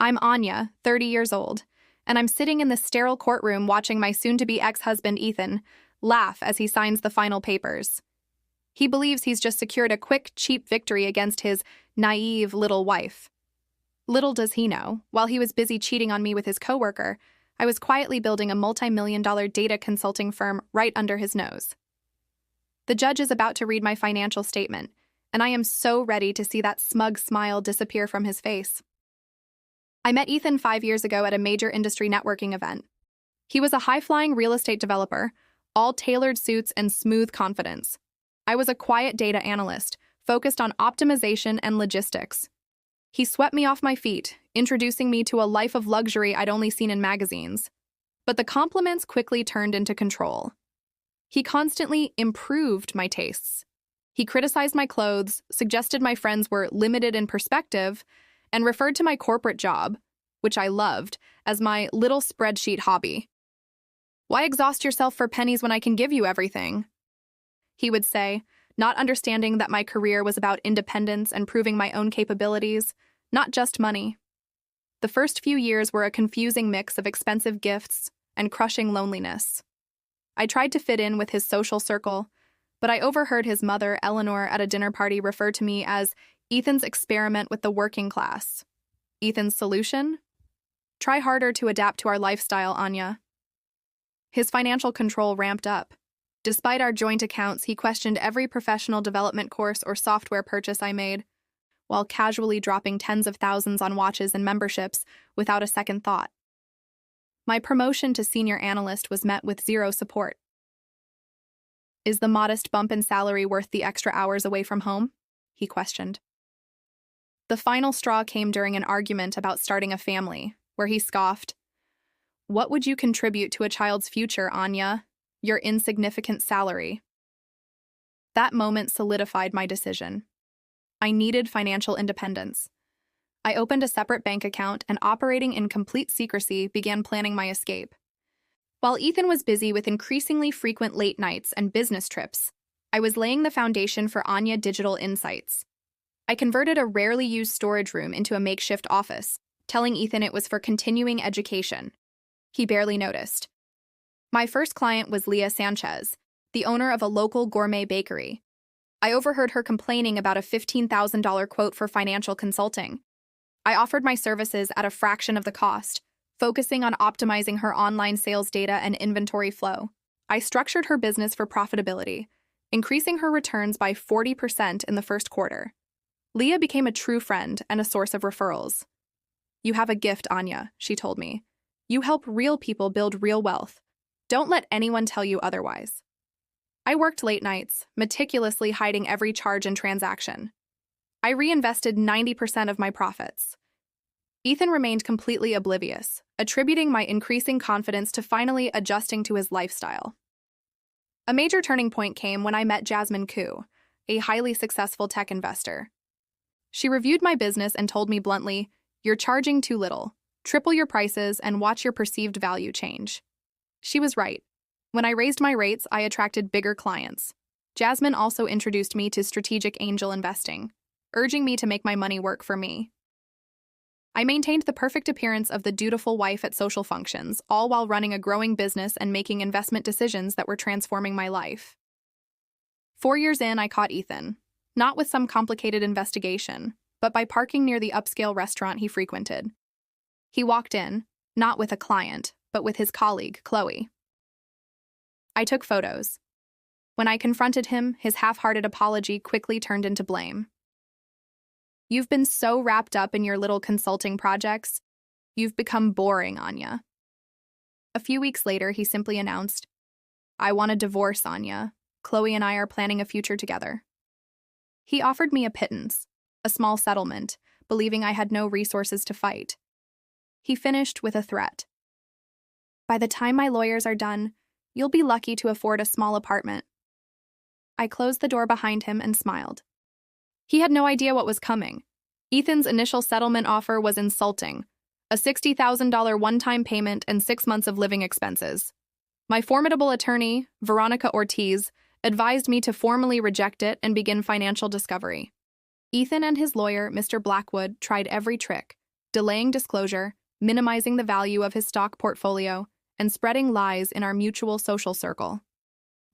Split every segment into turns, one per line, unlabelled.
I'm Anya, 30 years old, and I'm sitting in the sterile courtroom watching my soon-to-be ex-husband Ethan laugh as he signs the final papers. He believes he's just secured a quick, cheap victory against his naive little wife. Little does he know, while he was busy cheating on me with his coworker, I was quietly building a multi-million-dollar data consulting firm right under his nose. The judge is about to read my financial statement, and I am so ready to see that smug smile disappear from his face. I met Ethan 5 years ago at a major industry networking event. He was a high-flying real estate developer, all tailored suits and smooth confidence. I was a quiet data analyst, focused on optimization and logistics. He swept me off my feet, introducing me to a life of luxury I'd only seen in magazines. But the compliments quickly turned into control. He constantly improved my tastes. He criticized my clothes, suggested my friends were limited in perspective, and referred to my corporate job, which I loved, as my little spreadsheet hobby. "Why exhaust yourself for pennies when I can give you everything?" he would say, not understanding that my career was about independence and proving my own capabilities, not just money. The first few years were a confusing mix of expensive gifts and crushing loneliness. I tried to fit in with his social circle, but I overheard his mother, Eleanor, at a dinner party refer to me as Ethan's experiment with the working class. Ethan's solution? Try harder to adapt to our lifestyle, Anya. His financial control ramped up. Despite our joint accounts, he questioned every professional development course or software purchase I made, while casually dropping tens of thousands on watches and memberships without a second thought. My promotion to senior analyst was met with zero support. "Is the modest bump in salary worth the extra hours away from home?" he questioned. The final straw came during an argument about starting a family, where he scoffed, "What would you contribute to a child's future, Anya? Your insignificant salary." That moment solidified my decision. I needed financial independence. I opened a separate bank account and, operating in complete secrecy, began planning my escape. While Ethan was busy with increasingly frequent late nights and business trips, I was laying the foundation for Anya Digital Insights. I converted a rarely used storage room into a makeshift office, telling Ethan it was for continuing education. He barely noticed. My first client was Leah Sanchez, the owner of a local gourmet bakery. I overheard her complaining about a $15,000 quote for financial consulting. I offered my services at a fraction of the cost, focusing on optimizing her online sales data and inventory flow. I structured her business for profitability, increasing her returns by 40% in the first quarter. Leah became a true friend and a source of referrals. "You have a gift, Anya," she told me. "You help real people build real wealth. Don't let anyone tell you otherwise." I worked late nights, meticulously hiding every charge and transaction. I reinvested 90% of my profits. Ethan remained completely oblivious, attributing my increasing confidence to finally adjusting to his lifestyle. A major turning point came when I met Jasmine Koo, a highly successful tech investor. She reviewed my business and told me bluntly, "You're charging too little. Triple your prices and watch your perceived value change." She was right. When I raised my rates, I attracted bigger clients. Jasmine also introduced me to strategic angel investing, urging me to make my money work for me. I maintained the perfect appearance of the dutiful wife at social functions, all while running a growing business and making investment decisions that were transforming my life. 4 years in, I caught Ethan, not with some complicated investigation, but by parking near the upscale restaurant he frequented. He walked in, not with a client, but with his colleague, Chloe. I took photos. When I confronted him, his half-hearted apology quickly turned into blame. "You've been so wrapped up in your little consulting projects, you've become boring, Anya." A few weeks later, he simply announced, "I want a divorce, Anya. Chloe and I are planning a future together." He offered me a pittance, a small settlement, believing I had no resources to fight. He finished with a threat. "By the time my lawyers are done, you'll be lucky to afford a small apartment." I closed the door behind him and smiled. He had no idea what was coming. Ethan's initial settlement offer was insulting, a $60,000 one-time payment and 6 months of living expenses. My formidable attorney, Veronica Ortiz, advised me to formally reject it and begin financial discovery. Ethan and his lawyer, Mr. Blackwood, tried every trick, delaying disclosure, minimizing the value of his stock portfolio, and spreading lies in our mutual social circle.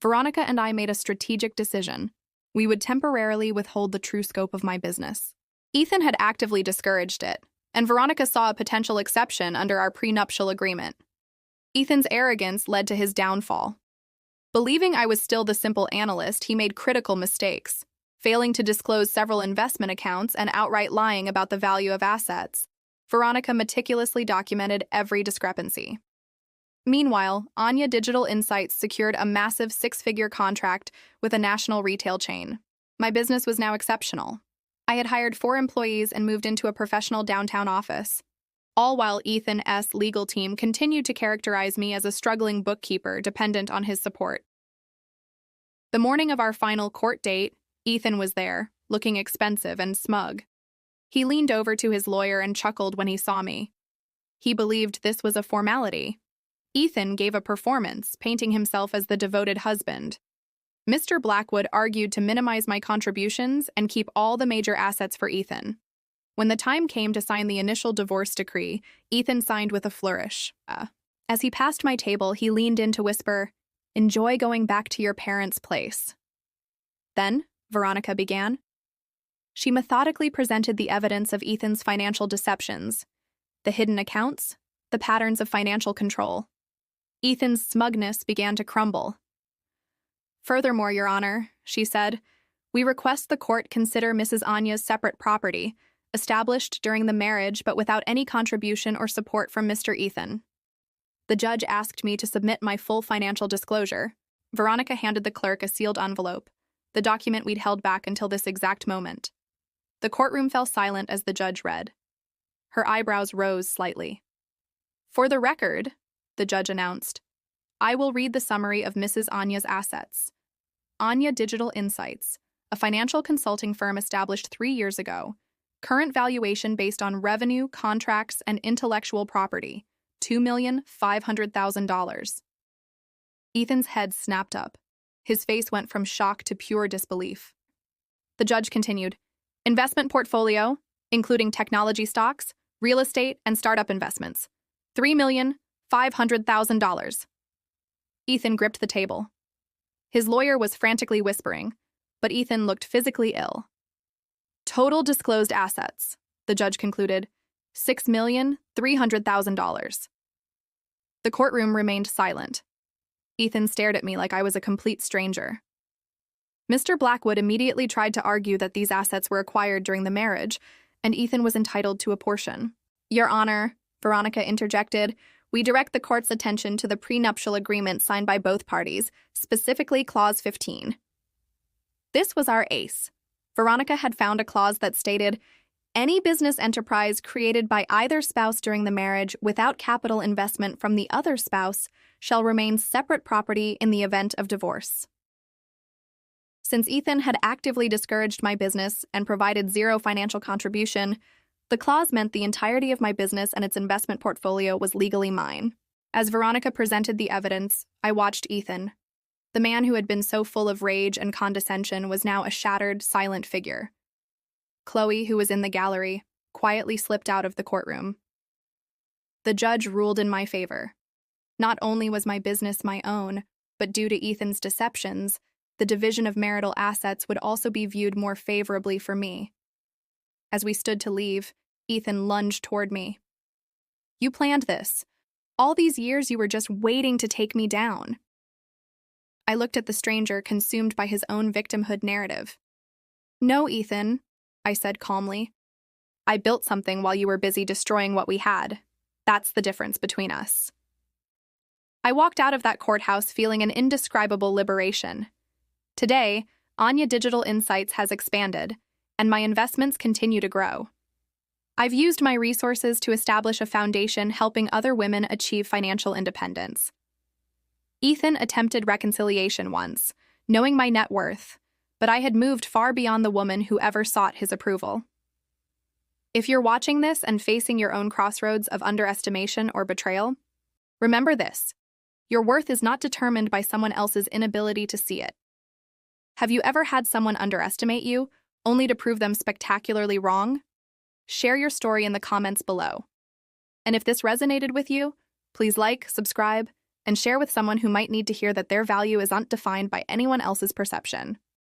Veronica and I made a strategic decision. We would temporarily withhold the true scope of my business. Ethan had actively discouraged it, and Veronica saw a potential exception under our prenuptial agreement. Ethan's arrogance led to his downfall. Believing I was still the simple analyst, he made critical mistakes, failing to disclose several investment accounts and outright lying about the value of assets. Veronica meticulously documented every discrepancy. Meanwhile, Anya Digital Insights secured a massive six-figure contract with a national retail chain. My business was now exceptional. I had hired 4 employees and moved into a professional downtown office, all while Ethan's legal team continued to characterize me as a struggling bookkeeper dependent on his support. The morning of our final court date, Ethan was there, looking expensive and smug. He leaned over to his lawyer and chuckled when he saw me. He believed this was a formality. Ethan gave a performance, painting himself as the devoted husband. Mr. Blackwood argued to minimize my contributions and keep all the major assets for Ethan. When the time came to sign the initial divorce decree, Ethan signed with a flourish. As he passed my table, he leaned in to whisper, "Enjoy going back to your parents' place." Then, Veronica began. She methodically presented the evidence of Ethan's financial deceptions, the hidden accounts, the patterns of financial control. Ethan's smugness began to crumble. "Furthermore, Your Honor," she said, "we request the court consider Mrs. Anya's separate property, established during the marriage but without any contribution or support from Mr. Ethan." The judge asked me to submit my full financial disclosure. Veronica handed the clerk a sealed envelope, the document we'd held back until this exact moment. The courtroom fell silent as the judge read. Her eyebrows rose slightly. "For the record," the judge announced, "I will read the summary of Mrs. Anya's assets. Anya Digital Insights, a financial consulting firm established 3 years ago. Current valuation based on revenue, contracts, and intellectual property, $2,500,000. Ethan's head snapped up. His face went from shock to pure disbelief. The judge continued, "Investment portfolio, including technology stocks, real estate, and startup investments, $3,500,000. Ethan gripped the table. His lawyer was frantically whispering, but Ethan looked physically ill. "Total disclosed assets," the judge concluded, $6,300,000. The courtroom remained silent. Ethan stared at me like I was a complete stranger. Mr. Blackwood immediately tried to argue that these assets were acquired during the marriage, and Ethan was entitled to a portion. "Your Honor," Veronica interjected, "we direct the court's attention to the prenuptial agreement signed by both parties, specifically Clause 15. This was our ace. Veronica had found a clause that stated, "Any business enterprise created by either spouse during the marriage without capital investment from the other spouse shall remain separate property in the event of divorce." Since Ethan had actively discouraged my business and provided zero financial contribution, the clause meant the entirety of my business and its investment portfolio was legally mine. As Veronica presented the evidence, I watched Ethan. The man who had been so full of rage and condescension was now a shattered, silent figure. Chloe, who was in the gallery, quietly slipped out of the courtroom. The judge ruled in my favor. Not only was my business my own, but due to Ethan's deceptions, the division of marital assets would also be viewed more favorably for me. As we stood to leave, Ethan lunged toward me. "You planned this. All these years you were just waiting to take me down." I looked at the stranger, consumed by his own victimhood narrative. "No, Ethan," I said calmly. "I built something while you were busy destroying what we had. That's the difference between us." I walked out of that courthouse feeling an indescribable liberation. Today, Anya Digital Insights has expanded, and my investments continue to grow. I've used my resources to establish a foundation helping other women achieve financial independence. Ethan attempted reconciliation once, knowing my net worth, but I had moved far beyond the woman who ever sought his approval. If you're watching this and facing your own crossroads of underestimation or betrayal, remember this: your worth is not determined by someone else's inability to see it. Have you ever had someone underestimate you, only to prove them spectacularly wrong? Share your story in the comments below. And if this resonated with you, please like, subscribe, and share with someone who might need to hear that their value isn't defined by anyone else's perception.